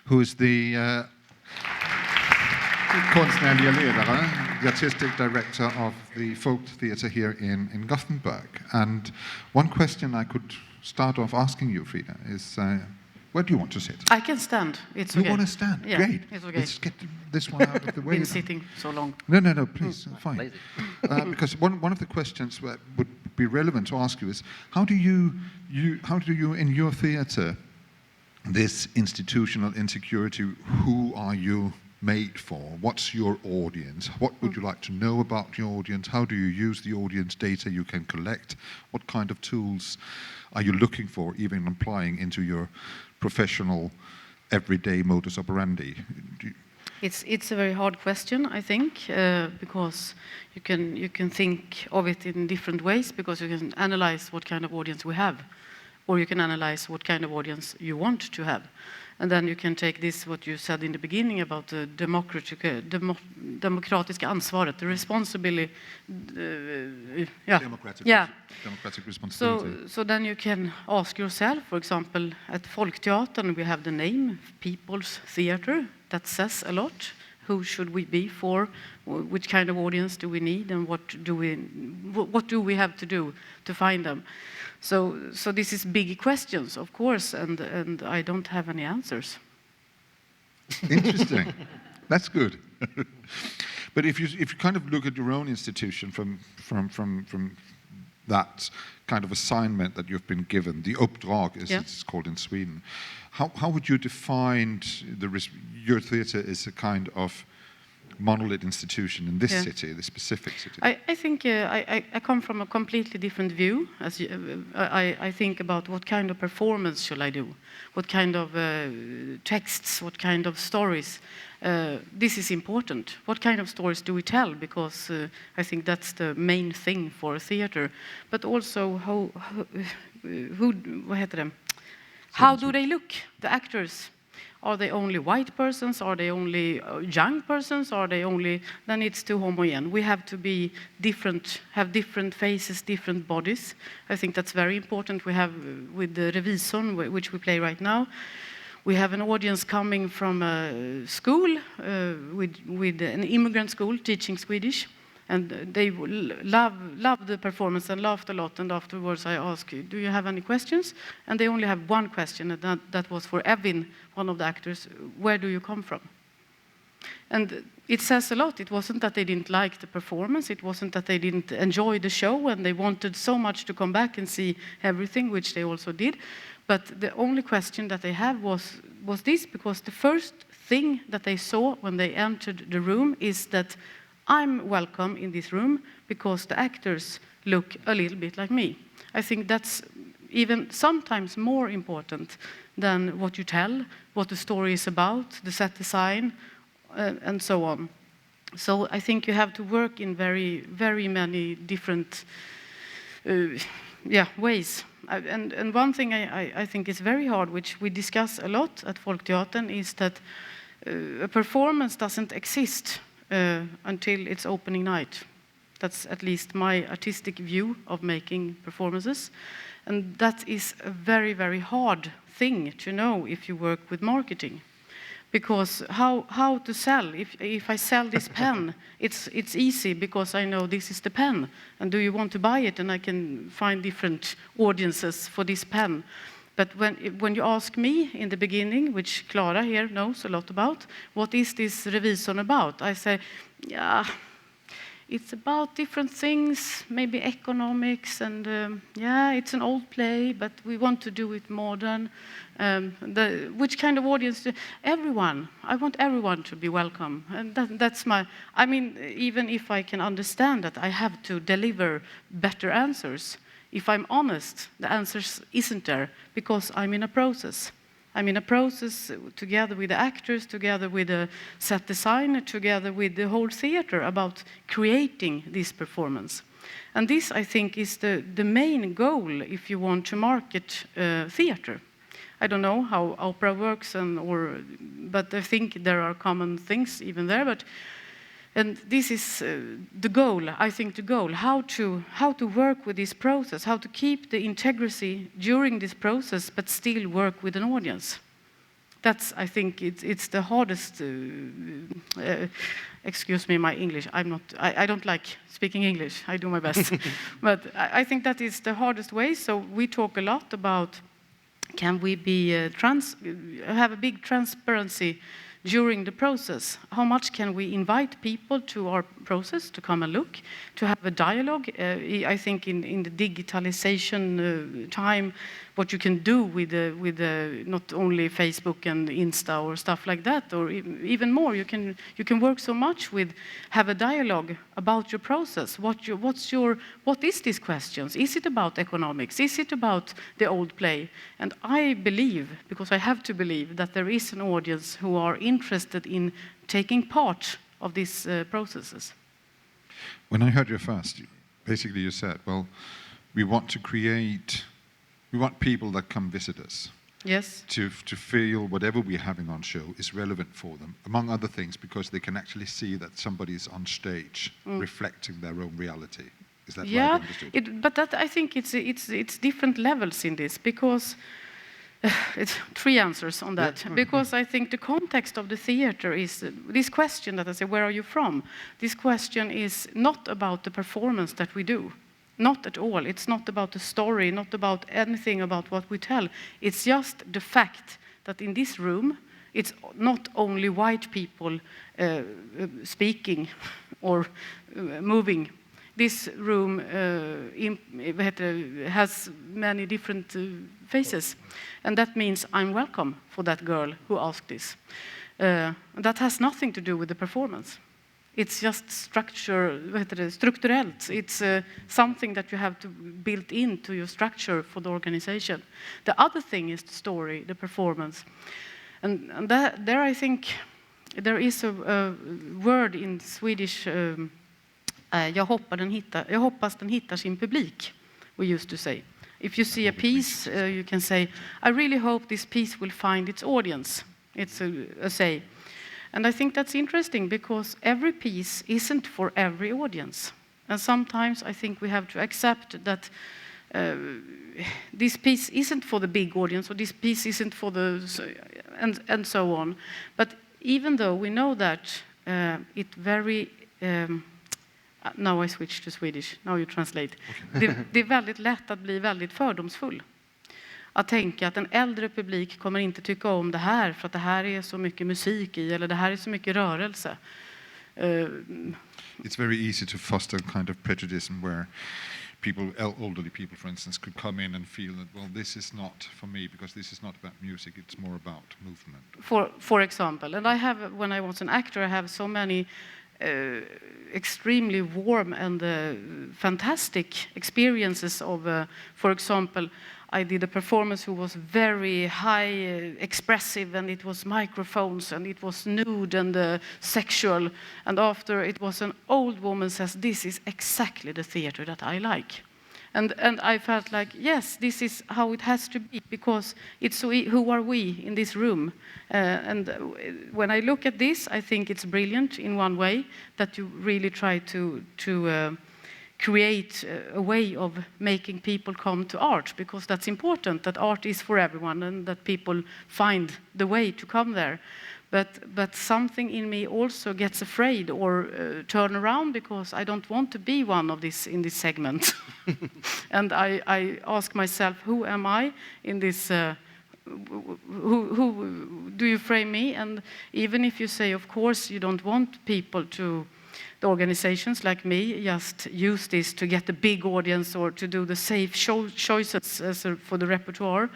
who is the konstnärlig ledare, the artistic director of the Folkteatern here in Gothenburg. And one question I could start off asking you, Frida, is where do you want to sit? I can stand. It's okay. You want to stand? Yeah, Great. it's okay. Let's get this one out of the way. Been sitting so long. No, please, fine. Because one of the questions that would be relevant to ask you is, how do you in your theatre, this institutional insecurity, who are you made for? What's your audience? What would you like to know about your audience? How do you use the audience data you can collect? What kind of tools are you looking for, even applying into your professional, everyday modus operandi? It's a very hard question, I think, because you can think of it in different ways, because you can analyze what kind of audience we have, or you can analyze what kind of audience you want to have. And then you can take this, what you said in the beginning about the demokratiska ansvaret, the responsibility. Democratic responsibility. So then you can ask yourself, for example, at Folkteatern we have the name People's Theatre. That says a lot. Who should we be for? Which kind of audience do we need, and what do we have to do to find them? So this is big questions, of course, and I don't have any answers. Interesting. That's good. But if you kind of look at your own institution from that kind of assignment that you've been given, the uppdrag, as it's called in Sweden, how would you define your theatre as a kind of monolith institution in this city, this specific city? I think I come from a completely different view. I think about what kind of performance shall I do, what kind of texts, what kind of stories. This is important. What kind of stories do we tell? Because I think that's the main thing for theatre. But also how do they look, the actors? Are they only white persons? Are they only young persons? Are they only... Then it's too homogeneous. We have to be different, have different faces, different bodies. I think that's very important. We have, with the Revision, which we play right now, we have an audience coming from a school, with an immigrant school, teaching Swedish. And they love the performance and laughed a lot. And afterwards I asked, do you have any questions? And they only have one question, and that was for Evin, one of the actors. Where do you come from? And it says a lot. It wasn't that they didn't like the performance. It wasn't that they didn't enjoy the show, and they wanted so much to come back and see everything, which they also did. But the only question that they have was this, because the first thing that they saw when they entered the room is that I'm welcome in this room because the actors look a little bit like me. I think that's even sometimes more important than what you tell, what the story is about, the set design, and so on. So I think you have to work in very, very many different ways. And one thing I think is very hard, which we discuss a lot at Folkteatern, is that a performance doesn't exist until its opening night. That's at least my artistic view of making performances. And that is a very, very hard thing to know if you work with marketing. Because how to sell? If I sell this pen, it's easy because I know this is the pen. And do you want to buy it? And I can find different audiences for this pen. But when you ask me in the beginning, which Clara here knows a lot about, what is this Revision about? I say, it's about different things, maybe economics, and it's an old play, but we want to do it modern. Which kind of audience? Everyone. I want everyone to be welcome. And that's my... I mean, even if I can understand that I have to deliver better answers, if I'm honest, the answer isn't there, because I'm in a process. I'm in a process together with the actors, together with the set designer, together with the whole theater about creating this performance. And this, I think, is the main goal if you want to market theater. I don't know how opera works, but I think there are common things even there. And this is the goal, I think the goal, how to work with this process, how to keep the integrity during this process, but still work with an audience. That's, I think, it's the hardest. Excuse me, my English. I don't like speaking English. I do my best, but I think that is the hardest way. So we talk a lot about, can we be have a big transparency during the process? How much can we invite people to our process to come and look, to have a dialogue? I think in the digitalization time, what you can do with not only Facebook and Insta or stuff like that, or even more, you can work so much with, have a dialogue about your process. What is these questions? Is it about economics? Is it about the old play? And I believe, because I have to believe, that there is an audience who are interested in taking part of these processes. When I heard you first, basically you said, well, we want people that come visit us. Yes. To feel whatever we're having on show is relevant for them, among other things, because they can actually see that somebody's on stage reflecting their own reality. Is that right? Understood? But that, I think it's different levels in this, because it's three answers on that. Yeah. Because I think the context of the theater is this question that I say, where are you from? This question is not about the performance that we do. Not at all. It's not about the story, not about anything about what we tell. It's just the fact that in this room, it's not only white people speaking or moving. This room has many different faces. And that means I'm welcome for that girl who asked this. That has nothing to do with the performance. It's just strukturellt. It's something that you have to build into your structure for the organization. The other thing is the story, the performance. And there I think there is a word in Swedish, jag hoppas den hittar sin publik, we used to say. If you see a piece, you can say, I really hope this piece will find its audience. It's a say. And I think that's interesting, because every piece isn't for every audience. And sometimes I think we have to accept that this piece isn't for the big audience, or this piece isn't for the... and so on. But even though we know that it very... now I switch to Swedish, now you translate. Okay. Det är väldigt lätt att bli väldigt fördomsfull. Att tänka att en äldre publik kommer inte tycka om det här för att det här är så mycket musik i, eller det här är så mycket rörelse. It's very easy to foster a kind of prejudice where people, elderly people for instance, could come in and feel that, well, this is not for me because this is not about music, it's more about movement. For example, and I have, when I was an actor, I have so many extremely warm and fantastic experiences of, for example, I did a performance who was very high expressive, and it was microphones, and it was nude and sexual. And after, it was an old woman says, this is exactly the theater that I like. And I felt like, yes, this is how it has to be, because it's so who are we in this room? And when I look at this, I think it's brilliant in one way, that you really try to create a way of making people come to art, because that's important, that art is for everyone and that people find the way to come there. But something in me also gets afraid or turn around, because I don't want to be one of this in this segment. And I ask myself, who am I in this? Who do you frame me? And even if you say, of course, you don't want people to, the organizations like me, just use this to get a big audience or to do the safe choices for the repertoire,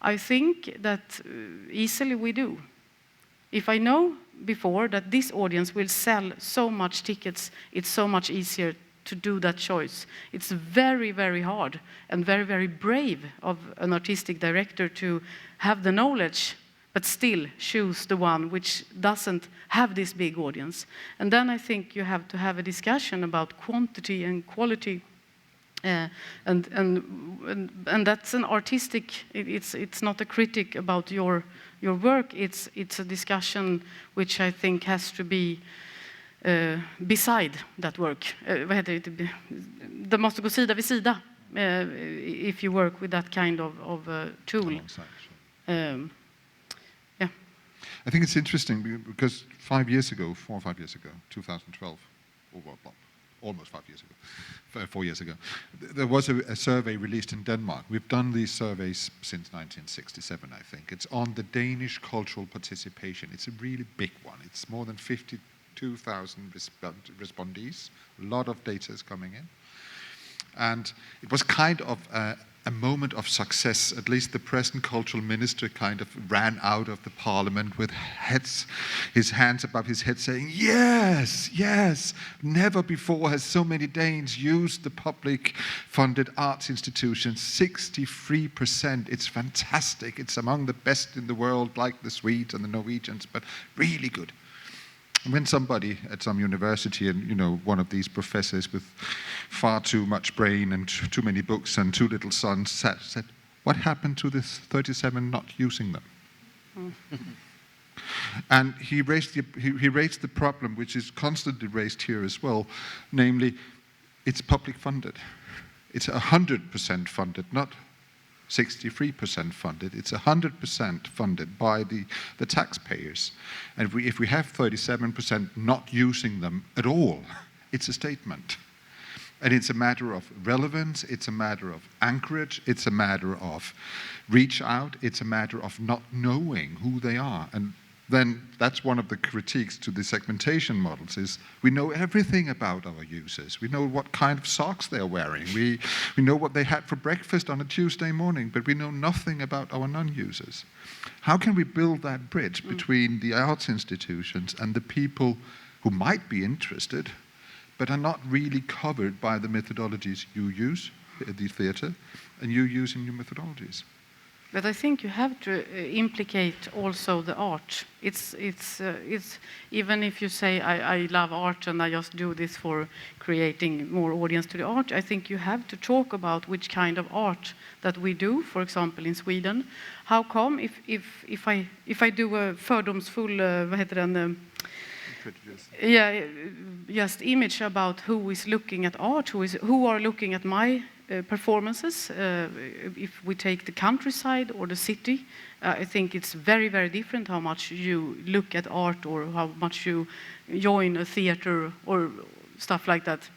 I think that easily we do. If I know before that this audience will sell so much tickets, it's so much easier to do that choice. It's very, very hard and very, very brave of an artistic director to have the knowledge but still choose the one which doesn't have this big audience. And then I think you have to have a discussion about quantity and quality. And that's an artistic, it's not a critic about your work, it's a discussion which I think has to be beside that work. Det måste gå sida vid sida if you work with that kind of tool. Yeah. I think it's interesting because 5 years ago, 4 or 5 years ago, 2012, or well, almost 5 years ago, 4 years ago, there was a survey released in Denmark. We've done these surveys since 1967, I think. It's on the Danish cultural participation. It's a really big one. It's more than 52,000 respondees. A lot of data is coming in. And it was kind of a moment of success. At least the present cultural minister kind of ran out of the parliament with his hands above his head saying, yes, yes, never before has so many Danes used the public funded arts institutions, 63%, it's fantastic, it's among the best in the world, like the Swedes and the Norwegians, but really good. When somebody at some university, and one of these professors with far too much brain and too many books and too little sun said, what happened to this 37 not using them? And he raised the problem, which is constantly raised here as well, namely, it's public funded. It's 100% funded, not 63% funded. It's 100% funded by the taxpayers. And if we have 37% not using them at all, it's a statement. And it's a matter of relevance, it's a matter of anchorage, it's a matter of reach out, it's a matter of not knowing who they are. And then that's one of the critiques to the segmentation models is we know everything about our users. We know what kind of socks they're wearing. We know what they had for breakfast on a Tuesday morning, but we know nothing about our non-users. How can we build that bridge between the arts institutions and the people who might be interested, but are not really covered by the methodologies you use, the theatre, and you use in your methodologies? But I think you have to implicate also the art. It's even if you say I love art and I just do this for creating more audience to the art, I think you have to talk about which kind of art that we do. For example, in Sweden, how come if I do a fördomsfull vad heter den? Yeah, just image about who is looking at art, who are looking at my performances. If we take the countryside or the city, I think it's very, very different how much you look at art or how much you join a theater or stuff like that.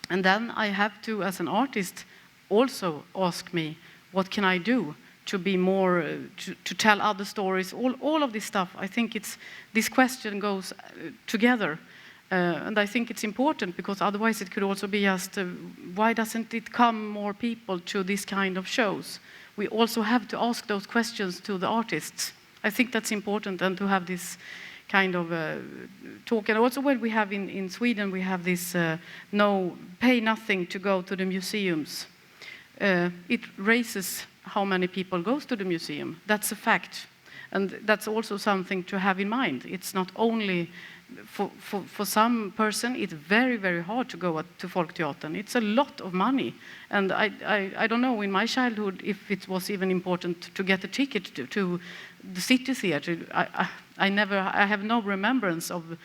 And then I have to, as an artist, also ask me, what can I do to be more, to tell other stories, all of this stuff. I think this question goes together. And I think it's important because otherwise it could also be just, why doesn't it come more people to this kind of shows? We also have to ask those questions to the artists. I think that's important, and to have this kind of talk. And also when we have in Sweden, we have this pay nothing to go to the museums. It raises how many people goes to the museum. That's a fact. And that's also something to have in mind. It's not only for some person, it's very, very hard to go to Folkteatern. It's a lot of money. And I don't know, in my childhood, if it was even important to get a ticket to the city theater. I have no remembrance of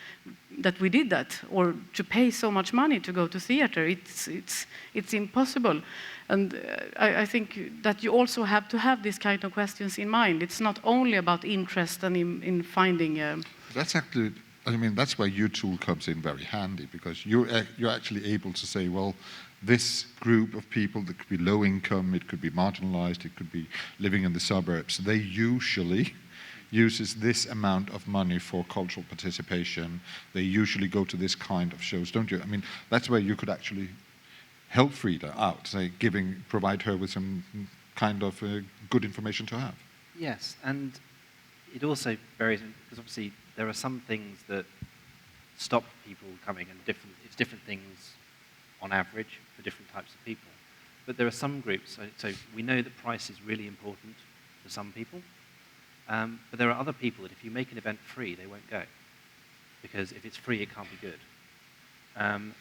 that we did that, or to pay so much money to go to theater. It's impossible. And I think that you also have to have these kind of questions in mind. It's not only about interest and in finding... That's actually, I mean, that's where your tool comes in very handy, because you're actually able to say, well, this group of people that could be low income, it could be marginalized, it could be living in the suburbs, they usually uses this amount of money for cultural participation. They usually go to this kind of shows, don't you? I mean, that's where you could actually help Frida out, say, provide her with some kind of good information to have. Yes, and it also varies, because obviously there are some things that stop people coming, and it's different things on average for different types of people. But there are some groups, so we know that price is really important for some people, but there are other people that if you make an event free, they won't go. Because if it's free, it can't be good.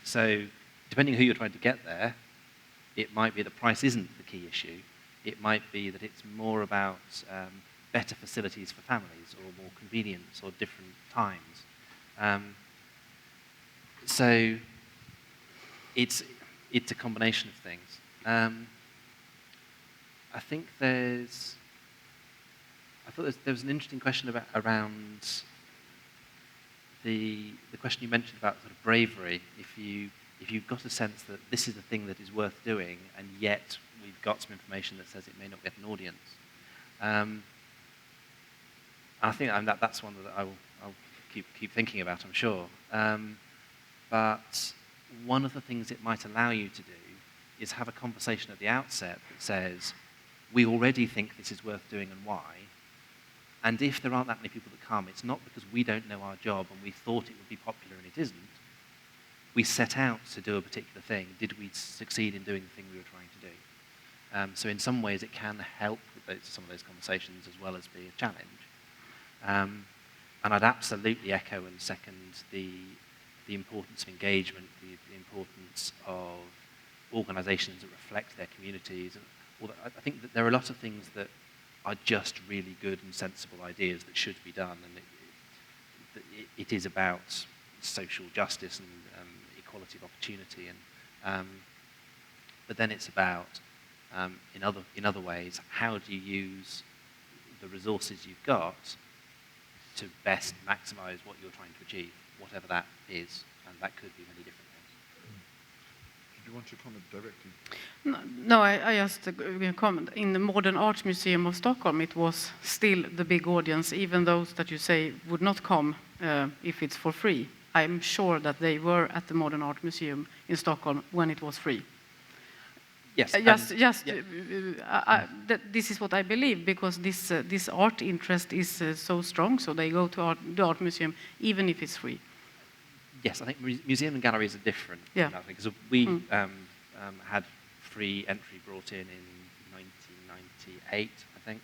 So depending who you're trying to get there, it might be that price isn't the key issue. It might be that it's more about better facilities for families, or more convenience, or different times. So it's a combination of things. I think there's I thought there was an interesting question around the question you mentioned about sort of bravery. If you've got a sense that this is a thing that is worth doing, and yet we've got some information that says it may not get an audience. I think that's one that I'll keep thinking about, I'm sure. But one of the things it might allow you to do is have a conversation at the outset that says, we already think this is worth doing and why. And if there aren't that many people that come, it's not because we don't know our job and we thought it would be popular and it isn't. We set out to do a particular thing. Did we succeed in doing the thing we were trying to do? So in some ways it can help with some of those conversations as well as be a challenge. And I'd absolutely echo and second the importance of engagement, the importance of organisations that reflect their communities. And I think that there are a lot of things that are just really good and sensible ideas that should be done, and it is about social justice and equality of opportunity, and but then it's about in other ways, how do you use the resources you've got to best maximise what you're trying to achieve, whatever that is, and that could be many different things. Do you want to comment directly? No, I just comment. In the Modern Art Museum of Stockholm, it was still the big audience, even those that you say would not come if it's for free. I'm sure that they were at the Modern Art Museum in Stockholm when it was free. Yes. This is what I believe, because this art interest is so strong, so they go to the art museum even if it's free. Yes, I think museum and galleries are different. Yeah. Because we had free entry brought in 1998, I think,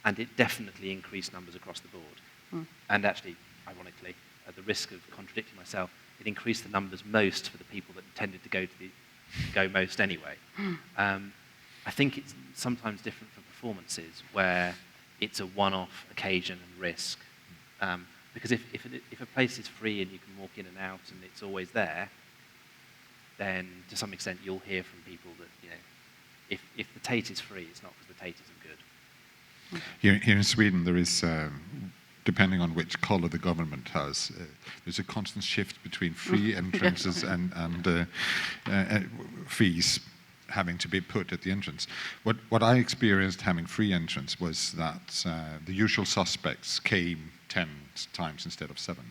and it definitely increased numbers across the board. And actually, ironically, at the risk of contradicting myself, it increased the numbers most for the people that tended to go most anyway. I think it's sometimes different for performances where it's a one-off occasion and risk. Because if a place is free and you can walk in and out and it's always there, then to some extent you'll hear from people that, you know, if the Tate is free, it's not because the Tate isn't good. Here in Sweden, there is, depending on which colour the government has, there's a constant shift between free entrances and fees having to be put at the entrance. What I experienced having free entrance was that the usual suspects came 10 times instead of 7,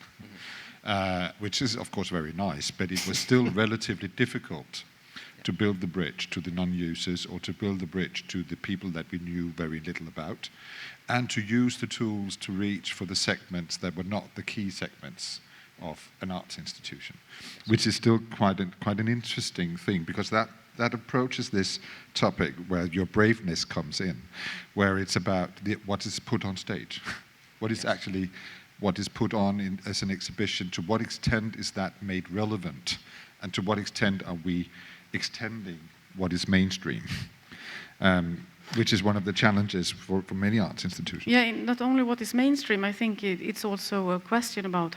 which is, of course, very nice, but it was still relatively difficult to build the bridge to the non-users or to build the bridge to the people that we knew very little about, and to use the tools to reach for the segments that were not the key segments of an arts institution, which is still quite an interesting thing, because that approaches this topic where your braveness comes in, where it's about what is put on stage, what is put on as an exhibition, to what extent is that made relevant, and to what extent are we extending what is mainstream, which is one of the challenges for many arts institutions. Yeah, not only what is mainstream, I think it's also a question about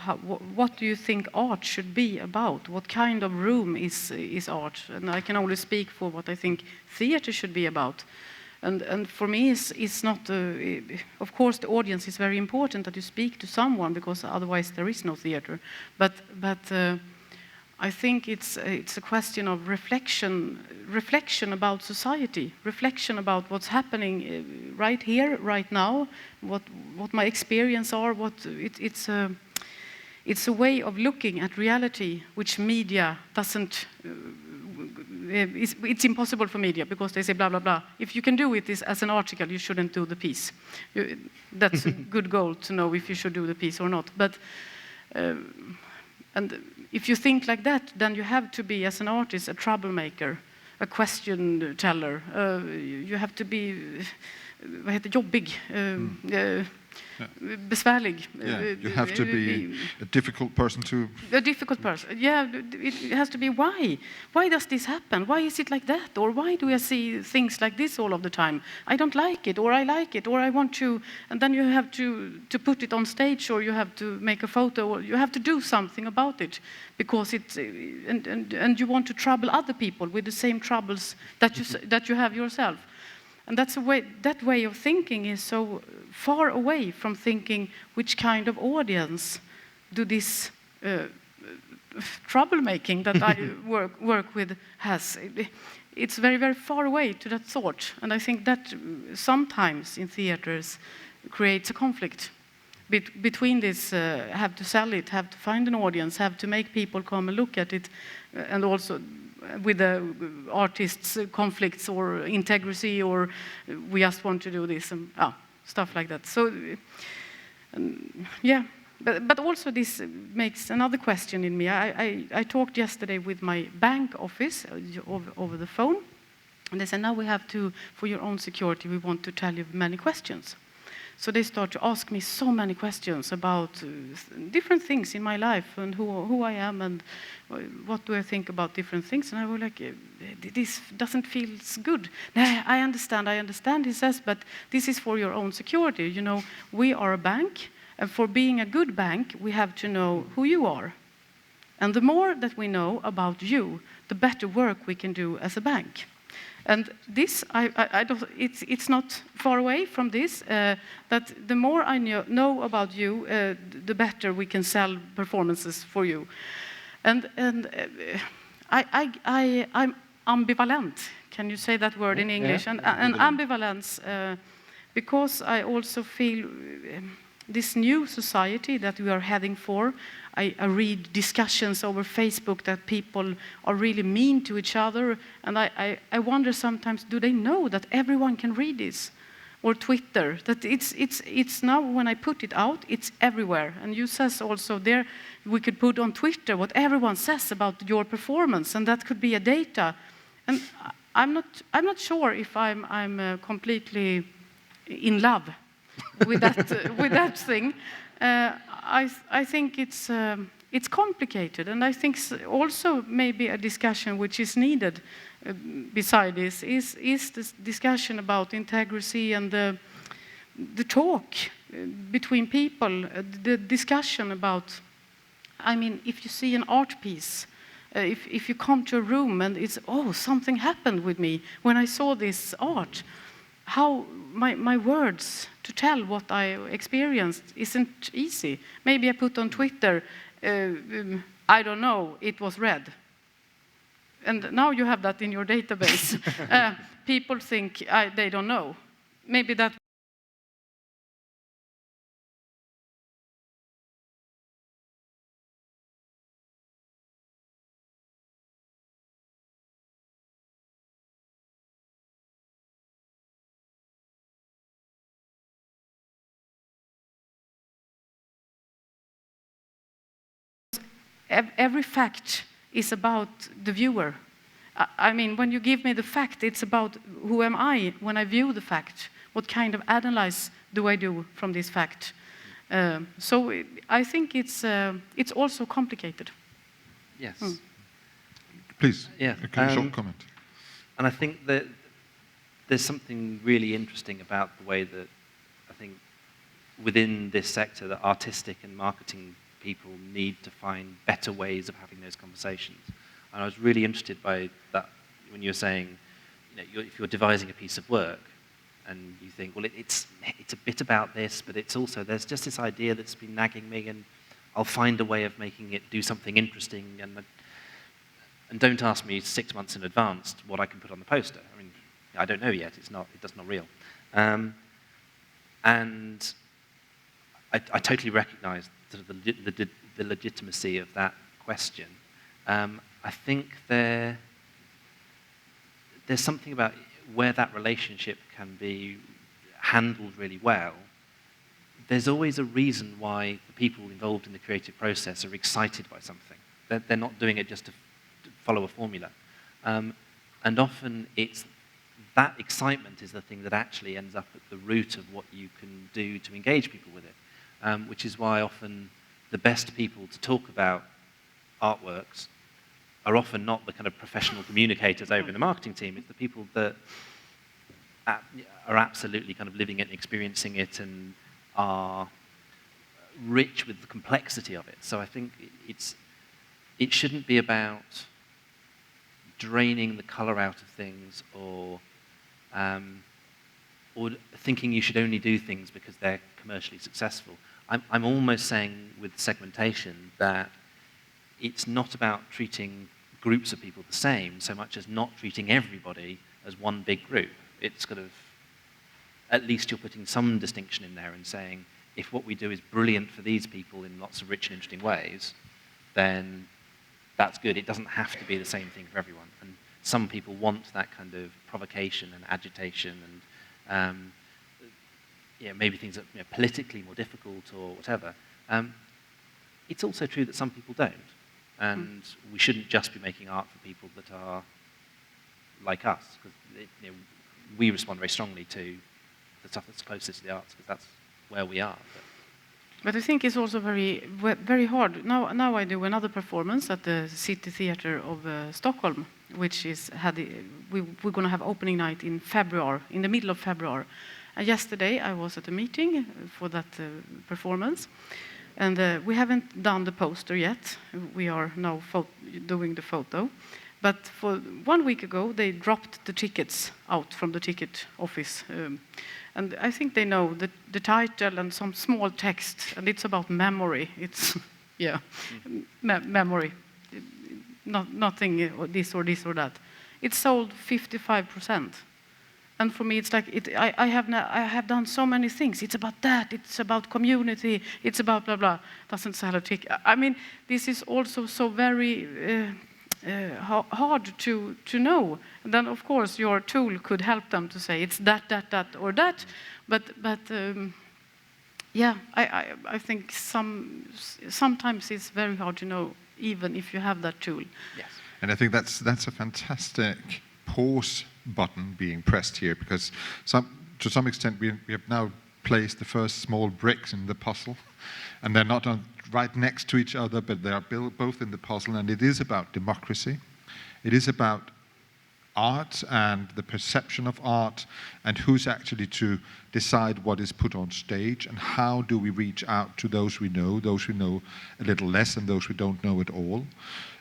what do you think art should be about? What kind of room is art? And I can only speak for what I think theatre should be about. And for me, it's not. Of course, the audience is very important, that you speak to someone, because otherwise there is no theatre. But I think it's a question of reflection about society, reflection about what's happening right here, right now, what my experience are. It's a way of looking at reality, which media doesn't. It's impossible for media, because they say blah blah blah. If you can do it as an article, you shouldn't do the piece. That's a good goal to know if you should do the piece or not. But and if you think like that, then you have to be, as an artist, a troublemaker, a question teller. You have to be jobbig, besvärlig. Yeah, you have to be a difficult person to... A difficult person, yeah. It has to be why. Why does this happen? Why is it like that? Or why do I see things like this all of the time? I don't like it, or I like it, or I want to... And then you have to put it on stage, or you have to make a photo, or you have to do something about it, because it's... And you want to trouble other people with the same troubles that you have yourself. And that's a way, that way of thinking is so far away from thinking which kind of audience do this troublemaking that I work with has. It's very, very far away to that thought. And I think that sometimes in theaters creates a conflict between this, have to sell it, have to find an audience, have to make people come and look at it, and also with the artists' conflicts or integrity, or we just want to do this, and stuff like that. So, yeah. But also this makes another question in me. I talked yesterday with my bank office over the phone, and they said, now we have to, for your own security, we want to tell you many questions. So they start to ask me so many questions about different things in my life and who I am and what do I think about different things. And I was like, this doesn't feel good. Nah, I understand, he says, but this is for your own security. You know, we are a bank, and for being a good bank, we have to know who you are. And the more that we know about you, the better work we can do as a bank. And this, I don't, it's not far away from this, that the more I know about you, the better we can sell performances for you. And I'm ambivalent. Can you say that word in English? Yeah. And ambivalence, because I also feel this new society that we are heading for. I read discussions over Facebook that people are really mean to each other, and I wonder sometimes, do they know that everyone can read this? Or Twitter, that it's now when I put it out, it's everywhere. And you says also there, we could put on Twitter what everyone says about your performance, and that could be a data. And I'm not sure if I'm completely in love with that thing. I think it's complicated, and I think also maybe a discussion which is needed beside this is this discussion about integrity and the talk between people, the discussion about, I mean, if you see an art piece, if you come to a room and it's, oh, something happened with me when I saw this art, how my words to tell what I experienced isn't easy. Maybe I put on Twitter, I don't know, it was red. And now you have that in your database. People think they don't know. Maybe that every fact is about the viewer. I mean, when you give me the fact, it's about who am I when I view the fact? What kind of analysis do I do from this fact? So I think it's also complicated. Yes. Please, Yeah. a short comment. And I think that there's something really interesting about the way that I think within this sector that artistic and marketing people need to find better ways of having those conversations. And I was really interested by that when you were saying, you know, if you're devising a piece of work and you think, well, it's a bit about this, but it's also, there's just this idea that's been nagging me and I'll find a way of making it do something interesting, and don't ask me 6 months in advance what I can put on the poster. I mean, I don't know yet, that's not real. And I totally recognize sort of the legitimacy of that question. I think there's something about where that relationship can be handled really well. There's always a reason why the people involved in the creative process are excited by something. They're not doing it just to follow a formula. And often it's that excitement is the thing that actually ends up at the root of what you can do to engage people with it, which is why often the best people to talk about artworks are often not the kind of professional communicators over in the marketing team. It's the people that are absolutely kind of living it and experiencing it and are rich with the complexity of it. So I think it shouldn't be about draining the color out of things or or thinking you should only do things because they're commercially successful. I'm almost saying with segmentation that it's not about treating groups of people the same so much as not treating everybody as one big group. It's kind of, at least you're putting some distinction in there and saying, if what we do is brilliant for these people in lots of rich and interesting ways, then that's good. It doesn't have to be the same thing for everyone. And some people want that kind of provocation and agitation and maybe things that are politically more difficult or whatever. It's also true that some people don't. And we shouldn't just be making art for people that are like us, because we respond very strongly to the stuff that's closest to the arts, because that's where we are. But I think it's also very hard. Now I do another performance at the City Theatre of Stockholm, which is we're going to have opening night in February, in the middle of February. And yesterday I was at a meeting for that performance, and we haven't done the poster yet. We are now doing the photo. But for 1 week ago, they dropped the tickets out from the ticket office. And I think they know the title and some small text, and it's about memory. It's, memory. Nothing this or this or that. It sold 55%. And for me, it's like, I have done so many things. It's about that, it's about community, it's about blah, blah. Doesn't sell a ticket. I mean, this is also so very hard to know. And then, of course, your tool could help them to say it's that, or that. But I think sometimes it's very hard to know, even if you have that tool. Yes. And I think that's a fantastic pause button being pressed here, because to some extent we have now placed the first small bricks in the puzzle, and they're not right next to each other, but they are both in the puzzle. And it is about democracy. It is about art and the perception of art, and who's actually to decide what is put on stage, and how do we reach out to those who know a little less, and those who don't know at all.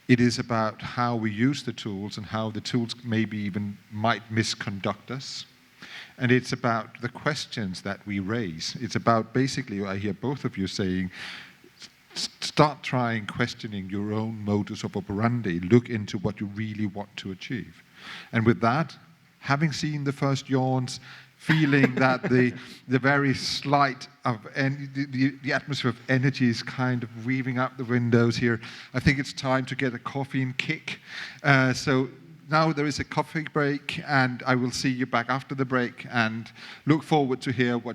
It is about how we use the tools, and how the tools maybe even might misconduct us. And it's about the questions that we raise. It's about, basically, I hear both of you saying, start trying questioning your own modus operandi. Look into what you really want to achieve. And with that, having seen the first yawns, feeling that the very slight of the atmosphere of energy is kind of weaving up the windows here, I think it's time to get a caffeine kick. So now there is a coffee break, and I will see you back after the break, and look forward to hear what